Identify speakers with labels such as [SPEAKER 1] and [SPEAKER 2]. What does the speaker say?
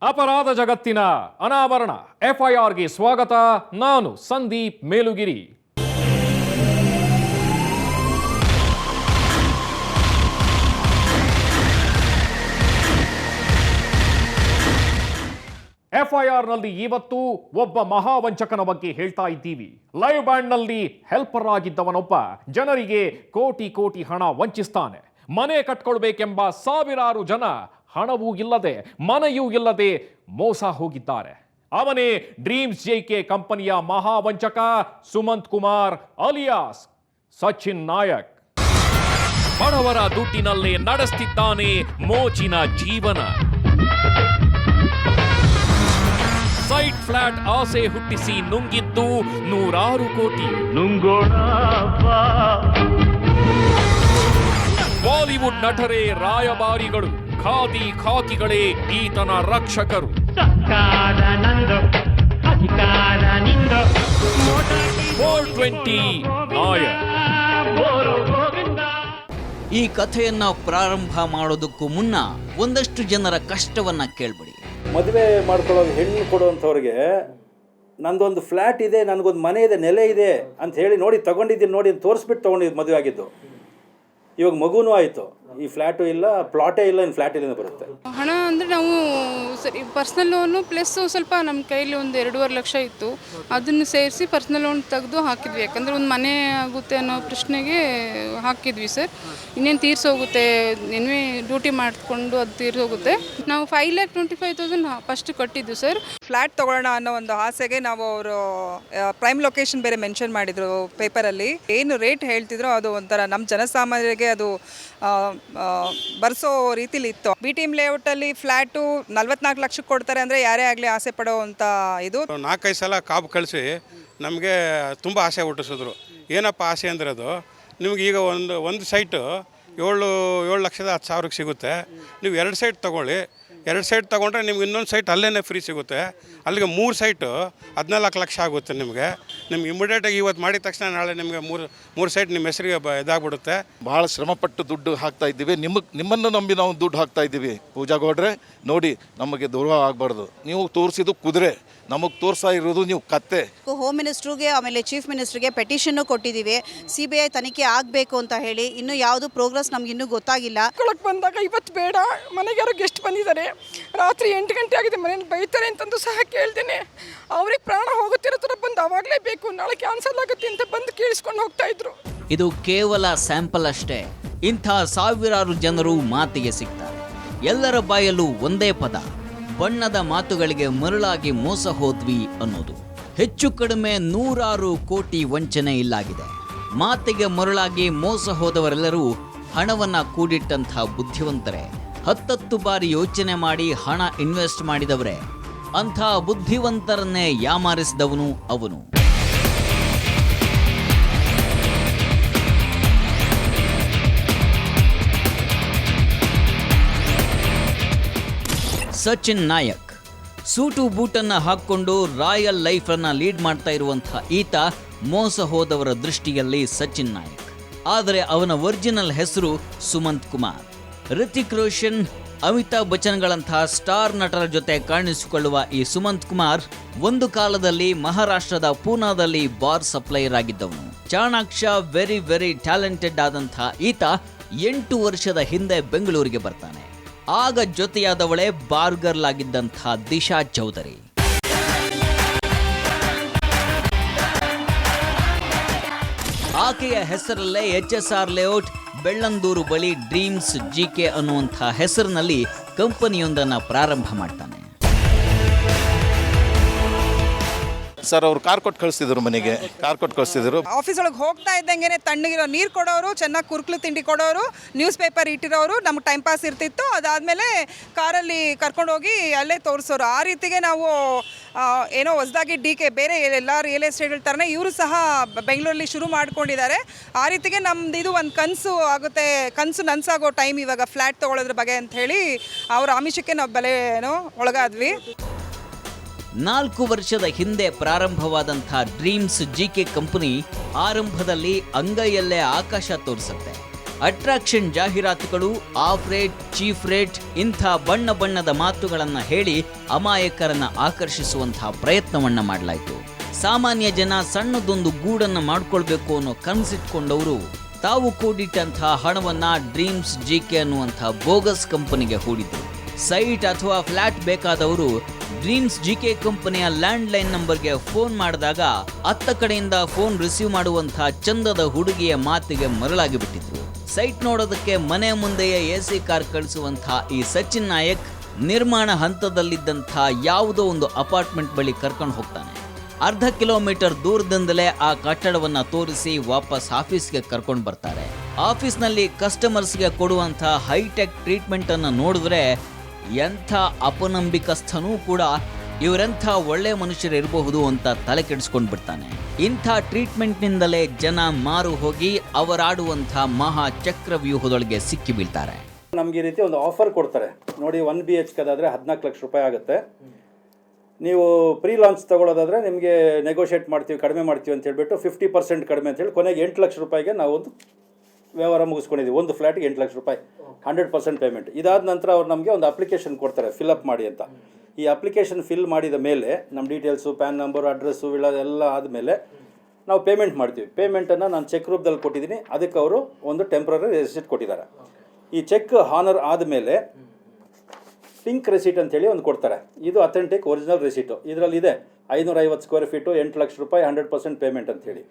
[SPEAKER 1] ಅಪರಾಧ ಜಗತ್ತಿನ ಅನಾವರಣ FIRಗೆ ಸ್ವಾಗತ. ನಾನು ಸಂದೀಪ್ ಮೇಲುಗಿರಿ. FIRನಲ್ಲಿ ಇವತ್ತು ಒಬ್ಬ ಮಹಾವಂಚಕನ ಬಗ್ಗೆ ಹೇಳ್ತಾ ಇದ್ದೀವಿ. ಲೈವ್ ಬ್ಯಾಂಡ್ನಲ್ಲಿ ಹೆಲ್ಪರ್ ಆಗಿದ್ದವನೊಬ್ಬ ಜನರಿಗೆ ಕೋಟಿ ಕೋಟಿ ಹಣ ವಂಚಿಸ್ತಾನೆ. ಮನೆ ಕಟ್ಕೊಳ್ಬೇಕೆಂಬ ಸಾವಿರಾರು ಜನ ಹಣವೂ ಇಲ್ಲದೆ ಮನೆಯೂ ಇಲ್ಲದೆ ಮೋಸ ಹೋಗಿದ್ದಾರೆ. ಅವನೇ ಡ್ರೀಮ್ಸ್ JK ಕಂಪನಿಯ ಮಹಾವಂಚಕ ಸುಮಂತ್ ಕುಮಾರ್ ಅಲಿಯಾಸ್ ಸಚಿನ್ ನಾಯಕ್. ಬಡವರ ದುಡ್ಡಿನಲ್ಲೇ ನಡೆಸ್ತಿದ್ದಾನೆ ಮೋಜಿನ ಜೀವನ. ಸೈಟ್ ಫ್ಲಾಟ್ ಆಸೆ ಹುಟ್ಟಿಸಿ ನುಂಗಿದ್ದು ನೂರಾರು ಕೋಟಿ. ಬಾಲಿವುಡ್ ನಟರೇ ರಾಯಭಾರಿಗಳು, ಖಾದಿ ಖಾಕಿಗಳೇ ಈತನ ರಕ್ಷಕರು. 420 ನಾಯಕ್.
[SPEAKER 2] ಈ ಕಥೆಯನ್ನ ಪ್ರಾರಂಭ ಮಾಡೋದಕ್ಕೂ ಮುನ್ನ ಒಂದಷ್ಟು ಜನರ ಕಷ್ಟವನ್ನ ಕೇಳ್ಬಿಡಿ.
[SPEAKER 3] ಮದುವೆ ಮಾಡ್ಕೊಳ್ಳೋ ಹೆಣ್ಣು ಕೊಡುವಂಥವ್ರಿಗೆ ನಂದೊಂದು ಫ್ಲ್ಯಾಟ್ ಇದೆ, ನನಗೊಂದು ಮನೆ ಇದೆ, ನೆಲೆ ಇದೆ ಅಂತ ಹೇಳಿ ನೋಡಿ ತಗೊಂಡಿದ್ದೀನಿ, ನೋಡಿ ತೋರಿಸ್ಬಿಟ್ಟು ತೊಗೊಂಡಿದ್ದು ಮದುವೆ ಆಗಿದ್ದು. ಇವಾಗ ಮಗುನೂ ಆಯಿತು, ಈ ಫ್ಲ್ಯಾಟು ಇಲ್ಲ, ಪ್ಲಾಟೇ ಇಲ್ಲ, ಇನ್ನು ಫ್ಲ್ಯಾಟ್ ಇಲ್ಲಿಂದ ಬರುತ್ತೆ.
[SPEAKER 4] ಹಣ ಅಂದರೆ ನಾವು ಸರಿ ಪರ್ಸ್ನಲ್ ಲೋನು ಪ್ಲಸ್ ಸ್ವಲ್ಪ ನಮ್ಮ ಕೈಲಿ ಒಂದು 2.5 ಲಕ್ಷ ಇತ್ತು, ಅದನ್ನು ಸೇರಿಸಿ ಪರ್ಸ್ನಲ್ ಲೋನ್ ತೆಗೆದು ಹಾಕಿದ್ವಿ. ಯಾಕಂದರೆ ಒಂದು ಮನೆ ಆಗುತ್ತೆ ಅನ್ನೋ ಪ್ರಶ್ನೆಗೆ ಹಾಕಿದ್ವಿ ಸರ್. ಇನ್ನೇನು ತೀರ್ಸೋಗುತ್ತೆ, ಏನೇ ಡ್ಯೂಟಿ ಮಾಡಿಕೊಂಡು ಅದು ತೀರ್ಸೋಗುತ್ತೆ. ನಾವು 5,25,000 ಫಸ್ಟ್ ಕಟ್ಟಿದ್ದು ಸರ್.
[SPEAKER 5] ಫ್ಲ್ಯಾಟ್ ತೊಗೊಳ್ಳೋಣ ಅನ್ನೋ ಒಂದು ಆಸೆಗೆ ನಾವು ಅವರು ಪ್ರೈಮ್ ಲೊಕೇಶನ್ ಬೇರೆ ಮೆನ್ಷನ್ ಮಾಡಿದರು ಪೇಪರಲ್ಲಿ. ಏನು ರೇಟ್ ಹೇಳ್ತಿದ್ರು ಅದು ಒಂಥರ ನಮ್ಮ ಜನಸಾಮಾನ್ಯರಿಗೆ ಅದು ಬರ್ಸೋ ರೀತಿಲಿ ಇತ್ತು. BTM ಲೇಔಟಲ್ಲಿ ಫ್ಲ್ಯಾಟು 44 ಲಕ್ಷಕ್ಕೆ ಕೊಡ್ತಾರೆ ಅಂದರೆ ಯಾರೇ ಆಗಲಿ ಆಸೆ ಪಡೋ ಅಂತ ಇದು.
[SPEAKER 6] 4-5 ಸಲ ಕಾಬ್ ಕಳಿಸಿ ನಮಗೆ ತುಂಬ ಆಸೆ ಹುಟ್ಟಿಸಿದ್ರು. ಏನಪ್ಪ ಆಸೆ ಅಂದರೆ ಅದು ನಿಮ್ಗೆ ಈಗ ಒಂದು ಸೈಟು 7,10,000 ಸಿಗುತ್ತೆ. ನೀವು 2 ಸೈಟ್ ತೊಗೊಳ್ಳಿ, 2 ಸೈಟ್ ತೊಗೊಂಡ್ರೆ ನಿಮ್ಗೆ ಇನ್ನೊಂದು ಸೈಟ್ ಅಲ್ಲೇ ಫ್ರೀ ಸಿಗುತ್ತೆ. ಅಲ್ಲಿಗೆ 3 ಸೈಟು 14 ಲಕ್ಷ ಆಗುತ್ತೆ. ನಿಮಗೆ ಇಮಿಡಿಯೇಟಾಗಿ ಇವತ್ತು ಮಾಡಿದ ತಕ್ಷಣ ನಾಳೆ ನಿಮಗೆ ಮೂರು ಸೈಟ್ ನಿಮ್ಮ ಹೆಸರಿಗೆ ಇದಾಗ್ಬಿಡುತ್ತೆ.
[SPEAKER 7] ಭಾಳ ಶ್ರಮಪಟ್ಟು ದುಡ್ಡು ಹಾಕ್ತಾ ಇದ್ದೀವಿ. ನಿಮ್ಮನ್ನು ನಂಬಿ ನಾವು ದುಡ್ಡು ಹಾಕ್ತಾ ಇದ್ದೀವಿ. ಪೂಜಾ ಗೌಡ್ರೆ ನೋಡಿ, ನಮಗೆ ದೂರ ಆಗಬಾರ್ದು. ನೀವು ತೋರಿಸಿದ್ದು ಕುದುರೆ, ನಮಗೆ ತೋರಿಸ್ತಾ ಇರೋದು ನೀವು ಕತ್ತೆ.
[SPEAKER 8] ಹೋಮ್ ಮಿನಿಸ್ಟ್ರಿಗೆ ಆಮೇಲೆ ಚೀಫ್ ಮಿನಿಸ್ಟ್ರಿಗೆ ಪೆಟಿಷನ್ನು ಕೊಟ್ಟಿದ್ದೀವಿ, CBI ತನಿಖೆ ಆಗಬೇಕು ಅಂತ ಹೇಳಿ. ಇನ್ನೂ ಯಾವುದು ಪ್ರೋಗ್ರೆಸ್ ನಮ್ಗೆ ಇನ್ನೂ ಗೊತ್ತಾಗಿಲ್ಲ.
[SPEAKER 5] ಕೊಳಕ್ಕೆ ಬಂದಾಗ ಇವತ್ತು ಬೇಡ, ಮನೆಗೆ ಯಾರೋ ಗೆಸ್ಟ್ ಬಂದಿದ್ದಾರೆ, ರಾತ್ರಿ 8 ಗಂಟೆ ಆಗಿದೆ, ಮನೇಲಿ ಬೈತಾರೆ ಅಂತಂದು ಸಹ ಕೇಳ್ತೇನೆ. ಅವ್ರಿಗೆ ಪ್ರಾಣ ಹೋಗುತ್ತಿರೋ ಥರ ಬಂದು ಅವಾಗಲೇ ಬೇಕು, ನಾಳೆ ಕ್ಯಾನ್ಸಲ್ ಆಗುತ್ತೆ ಅಂತ ಬಂದು ಕೇಳಿಸ್ಕೊಂಡು ಹೋಗ್ತಾ ಇದ್ರು.
[SPEAKER 2] ಇದು ಕೇವಲ ಸ್ಯಾಂಪಲ್ ಅಷ್ಟೇ. ಇಂಥ ಸಾವಿರಾರು ಜನರು ಮಾತಿಗೆ ಸಿಗ್ತಾರೆ. ಎಲ್ಲರ ಬಾಯಲ್ಲೂ ಒಂದೇ ಪದ, ಬಣ್ಣದ ಮಾತುಗಳಿಗೆ ಮರಳಾಗಿ ಮೋಸ ಹೋದ್ವಿ ಅನ್ನೋದು. ಹೆಚ್ಚು ಕಡಿಮೆ 100 ಕೋಟಿ ವಂಚನೆ ಇಲ್ಲಾಗಿದೆ. ಮಾತಿಗೆ ಮರಳಾಗಿ ಮೋಸ ಹೋದವರೆಲ್ಲರೂ ಹಣವನ್ನ ಕೂಡಿಟ್ಟಂಥ ಬುದ್ಧಿವಂತರೇ. 10 ಬಾರಿ ಯೋಚನೆ ಮಾಡಿ ಹಣ ಇನ್ವೆಸ್ಟ್ ಮಾಡಿದವರೇ. ಅಂಥ ಬುದ್ಧಿವಂತರನ್ನೇ ಯಾಮಾರಿಸಿದವನು ಅವನು. ಸಚಿನ್ ನಾಯಕ್ ಸೂಟು ಬೂಟನ್ನು ಹಾಕ್ಕೊಂಡು ರಾಯಲ್ ಲೈಫನ್ನು ಲೀಡ್ ಮಾಡ್ತಾ ಇರುವಂಥ ಈತ ಮೋಸ ಹೋದವರ ದೃಷ್ಟಿಯಲ್ಲಿ ಸಚಿನ್ ನಾಯಕ್. ಆದರೆ ಅವನ ಒರಿಜಿನಲ್ ಹೆಸರು ಸುಮಂತ್ ಕುಮಾರ್. ರಿತಿಕ್ ರೋಷನ್, ಅಮಿತಾಬ್ ಬಚ್ಚನ್ಗಳಂತಹ ಸ್ಟಾರ್ ನಟರ ಜೊತೆ ಕಾಣಿಸಿಕೊಳ್ಳುವ ಈ ಸುಮಂತ್ ಕುಮಾರ್ ಒಂದು ಕಾಲದಲ್ಲಿ ಮಹಾರಾಷ್ಟ್ರದ ಪೂನಾದಲ್ಲಿ ಬಾರ್ ಸಪ್ಲೈಯರ್ ಆಗಿದ್ದವನು. ಚಾಣಾಕ್ಷ, ವೆರಿ ಟ್ಯಾಲೆಂಟೆಡ್ ಆದಂಥ ಈತ 8 ವರ್ಷದ ಹಿಂದೆ ಬೆಂಗಳೂರಿಗೆ ಬರ್ತಾನೆ. ಆಗ ಜೊತೆಯಾದವಳೇ ಬಾರ್ ಗರ್ಲ್ ಆಗಿದ್ದಂಥ ದಿಶಾ ಚೌಧರಿ. ಆಕೆಯ ಹೆಸರಲ್ಲೇ HSR ಲೇಔಟ್, ಬೆಳ್ಳಂದೂರು ಬಳಿ ಡ್ರೀಮ್ಸ್ JK ಅನ್ನುವಂಥ ಹೆಸರಿನಲ್ಲಿ ಕಂಪನಿಯೊಂದನ್ನು ಪ್ರಾರಂಭ ಮಾಡ್ತಾನೆ.
[SPEAKER 7] ಸರ್ ಅವ್ರು ಕಾರ್ ಕೊಟ್ಟು ಕಳಿಸ್ತಿದ್ರು, ಮನೆಗೆ ಕಾರ್ ಕೊಟ್ಟು ಕಳಿಸ್ತಿದ್ರು.
[SPEAKER 5] ಆಫೀಸ್ ಒಳಗೆ ಹೋಗ್ತಾ ಇದ್ದಂಗೆ ತಣ್ಣಗಿರೋ ನೀರು ಕೊಡೋರು, ಚೆನ್ನಾಗಿ ಕುರ್ಕ್ಲು ತಿಂಡಿ ಕೊಡೋರು, ನ್ಯೂಸ್ ಪೇಪರ್ ಇಟ್ಟಿರೋರು, ನಮ್ಗೆ ಟೈಮ್ ಪಾಸ್ ಇರ್ತಿತ್ತು. ಅದಾದಮೇಲೆ ಕಾರಲ್ಲಿ ಕರ್ಕೊಂಡೋಗಿ ಅಲ್ಲೇ ತೋರಿಸೋರು. ಆ ರೀತಿಗೆ ನಾವು ಏನೋ ಹೊಸದಾಗಿ DK ಬೇರೆ ಎಲ್ಲ ರಿಯಲ್ ಎಸ್ಟೇಟ್ಗಳ ಥರನೇ ಇವರು ಸಹ ಬೆಂಗಳೂರಲ್ಲಿ ಶುರು ಮಾಡ್ಕೊಂಡಿದ್ದಾರೆ. ಆ ರೀತಿಗೆ ನಮ್ದು ಇದು ಒಂದು ಕನಸು ಆಗುತ್ತೆ, ಕನಸು ನನಸಾಗೋ ಟೈಮ್ ಇವಾಗ ಫ್ಲ್ಯಾಟ್ ತೊಗೊಳೋದ್ರ ಬಗ್ಗೆ ಅಂತ ಹೇಳಿ ಅವ್ರ ಆಮಿಷಕ್ಕೆ ನಾವು ಬೆಲೆನೋ ಒಳಗಾದ್ವಿ.
[SPEAKER 2] 4 ವರ್ಷದ ಹಿಂದೆ ಪ್ರಾರಂಭವಾದಂಥ ಡ್ರೀಮ್ಸ್ JK ಕಂಪನಿ ಆರಂಭದಲ್ಲಿ ಅಂಗೈಯಲ್ಲೇ ಆಕಾಶ ತೋರಿಸುತ್ತೆ. ಅಟ್ರಾಕ್ಷನ್ ಜಾಹೀರಾತುಗಳು, ಆಫ್ ರೇಟ್, ಚೀಫ್ ರೇಟ್ ಇಂಥ ಬಣ್ಣ ಬಣ್ಣದ ಮಾತುಗಳನ್ನು ಹೇಳಿ ಅಮಾಯಕರನ್ನ ಆಕರ್ಷಿಸುವಂತಹ ಪ್ರಯತ್ನವನ್ನ ಮಾಡಲಾಯಿತು. ಸಾಮಾನ್ಯ ಜನ ಸಣ್ಣದೊಂದು ಗೂಡನ್ನು ಮಾಡ್ಕೊಳ್ಬೇಕು ಅನ್ನೋ ಕನಸಿಟ್ಕೊಂಡವರು ತಾವು ಕೂಡಿಟ್ಟಂತಹ ಹಣವನ್ನ ಡ್ರೀಮ್ಸ್ ಜಿಕೆ ಅನ್ನುವಂತಹ ಬೋಗಸ್ ಕಂಪನಿಗೆ ಹೂಡಿದ್ರು. ಸೈಟ್ ಅಥವಾ ಫ್ಲಾಟ್ ಬೇಕಾದವರು ಡ್ರೀಮ್ಸ್ ಜಿಕೆ ಕಂಪನಿಯ ಲ್ಯಾಂಡ್ ಲೈನ್ ನಂಬರ್ಗೆ ಫೋನ್ ಮಾಡಿದಾಗ ಅತ್ತ ಕಡೆಯಿಂದ ಫೋನ್ ರಿಸೀವ್ ಮಾಡುವಂತಹ ಚಂದದ ಹುಡುಗಿಯ ಮಾತಿಗೆ ಮರಳಾಗಿ ಬಿಟ್ಟಿದ್ರು. ಸೈಟ್ ನೋಡೋದಕ್ಕೆ ಮನೆ ಮುಂದೆಯೇ AC ಕಾರ್ ಕಳಿಸುವಂತಹ ಈ ಸಚಿನ್ ನಾಯಕ್ ನಿರ್ಮಾಣ ಹಂತದಲ್ಲಿದ್ದಂತಹ ಯಾವುದೋ ಒಂದು ಅಪಾರ್ಟ್ಮೆಂಟ್ ಬಳಿ ಕರ್ಕೊಂಡು ಹೋಗ್ತಾನೆ. ಅರ್ಧ ಕಿಲೋಮೀಟರ್ ದೂರದಿಂದಲೇ ಆ ಕಟ್ಟಡವನ್ನ ತೋರಿಸಿ ವಾಪಸ್ ಆಫೀಸ್ಗೆ ಕರ್ಕೊಂಡು ಬರ್ತಾರೆ. ಆಫೀಸ್ನಲ್ಲಿ ಕಸ್ಟಮರ್ಸ್ಗೆ ಕೊಡುವಂಥ ಹೈಟೆಕ್ ಟ್ರೀಟ್ಮೆಂಟ್ ಅನ್ನು ನೋಡಿದ್ರೆ ಎಂಥ ಅಪನಂಬಿಕಸ್ಥನೂ ಕೂಡ ಇವರೆಂಥ ಒಳ್ಳೆ ಮನುಷ್ಯರು ಇರಬಹುದು ಅಂತ ತಲೆ ಕೆಡಿಸ್ಕೊಂಡು ಬಿಡ್ತಾನೆ. ಇಂಥ ಟ್ರೀಟ್ಮೆಂಟ್ನಿಂದಲೇ ಜನ ಮಾರು ಹೋಗಿ ಅವರಾಡುವಂಥ ಮಹಾ ಚಕ್ರವ್ಯೂಹದೊಳಗೆ ಸಿಕ್ಕಿ ಬೀಳ್ತಾರೆ.
[SPEAKER 3] ನಮ್ಗೆ ಈ ರೀತಿ ಒಂದು ಆಫರ್ ಕೊಡ್ತಾರೆ ನೋಡಿ, 1 BHK ಅದಾದರೆ 14 ಲಕ್ಷ ರೂಪಾಯಿ ಆಗುತ್ತೆ. ನೀವು ಪ್ರೀ ಲಾಂಚ್ ತೊಗೊಳ್ಳೋದಾದರೆ ನಿಮಗೆ ನೆಗೋಷಿಯೇಟ್ ಮಾಡ್ತೀವಿ, ಕಡಿಮೆ ಮಾಡ್ತೀವಿ ಅಂತ ಹೇಳ್ಬಿಟ್ಟು 50% ಕಡಿಮೆ ಅಂತೇಳಿ ಕೊನೆಗೆ 8 ಲಕ್ಷ ರೂಪಾಯಿಗೆ ನಾವು ಒಂದು ವ್ಯವಹಾರ ಮುಗಿಸ್ಕೊಂಡಿದ್ದೀವಿ. ಒಂದು ಫ್ಲ್ಯಾಟಿಗೆ 8 ಲಕ್ಷ ರೂಪಾಯಿ 100% ಪೇಮೆಂಟ್. ಇದಾದ ನಂತರ ಅವ್ರು ನಮಗೆ ಒಂದು ಅಪ್ಲಿಕೇಶನ್ ಕೊಡ್ತಾರೆ ಫಿಲಪ್ ಮಾಡಿ ಅಂತ. ಈ ಅಪ್ಲಿಕೇಶನ್ ಫಿಲ್ ಮಾಡಿದ ಮೇಲೆ ನಮ್ಮ ಡೀಟೇಲ್ಸು, ಪ್ಯಾನ್ ನಂಬರು, ಅಡ್ರೆಸ್ಸು ಎಲ್ಲ ಆದಮೇಲೆ ನಾವು ಪೇಮೆಂಟ್ ಮಾಡ್ತೀವಿ. ಪೇಮೆಂಟನ್ನು ನಾನು ಚೆಕ್ ರೂಪದಲ್ಲಿ ಕೊಟ್ಟಿದ್ದೀನಿ, ಅದಕ್ಕೆ ಅವರು ಒಂದು ಟೆಂಪ್ರರಿ ರೆಸಿಟ್ ಕೊಟ್ಟಿದ್ದಾರೆ. ಈ ಚೆಕ್ ಹಾನರ್ ಆದಮೇಲೆ ಪಿಂಕ್ ರೆಸಿಟ್ ಅಂತೇಳಿ ಒಂದು ಕೊಡ್ತಾರೆ. ಇದು ಅಥೆಂಟಿಕ್ ಒರಿಜಿನಲ್ ರೆಸಿಟು. ಇದರಲ್ಲಿದೆ 550 ಸ್ಕ್ವೇರ್ ಫೀಟು, 8 ಲಕ್ಷ ರೂಪಾಯಿ, 100% ಪೇಮೆಂಟ್ ಅಂತೇಳಿ.